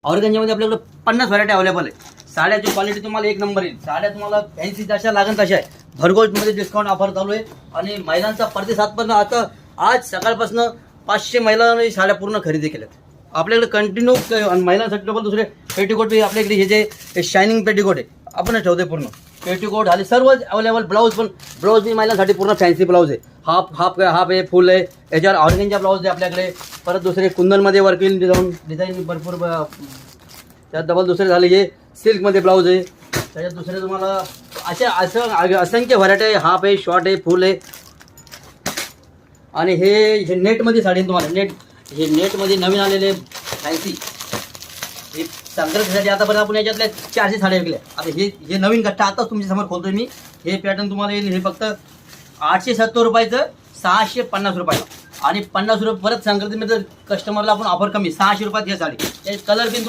ऑर्गन्झामध्ये आपल्याकडे 50 variety available आहे. साड्याची quality तुम्हाला एक नंबर येईल. साड्या तुम्हाला फॅन्सी जशा लागेल तशा आहे. भरघोसमध्ये डिस्काउंट ऑफर चालू आहे आणि महिलांचा प्रतिसाद पण आता आज सकाळपासून 500 महिलांनी साड्या पूर्ण खरेदी केल्यात आपल्याकडे कंटिन्यू. महिलांसाठी डबल दुसरे पेटीकोट बी आपल्याकडे हे जे शायनिंग पेटीकोट आहे आपणच ठेवते. पूर्ण पेटीकोट झाले सर्व अवेलेबल. ब्लाऊज बी महिलांसाठी पूर्ण फॅन्सी ब्लाऊज आहे. हाफ आहे, फुल आहे. याच्यावर ऑर्गेंजा ब्लाऊज आहे आपल्याकडे. परत दुसरे कुंदनमध्ये वर्क येईल, डिझाईन भरपूर. त्यात डबल दुसरे झाले हे सिल्कमध्ये ब्लाऊज आहे. त्याच्यात दुसरे तुम्हाला असं असंख्य व्हरायटी आहे. हाफ आहे, शॉर्ट आहे, फुल आहे. आणि हे नेटमध्ये साडी तुम्हाला हे नेटमध्ये नवीन आलेले फॅन्सी हे संक्रांतीसाठी आतापर्यंत आपण याच्यातल्या 400 साड्या विकल्या. आता हे नवीन गठ्ठा आताच तुमच्या समोर खोलतोय मी. हे पॅटर्न तुम्हाला येईल. हे फक्त 870 रुपयाचं 650 रुपयाला. आणि 50 रुपये परत संक्रांतीमध्ये कस्टमरला आपण ऑफर कमी 600 रुपयात ही साडी. कलर पण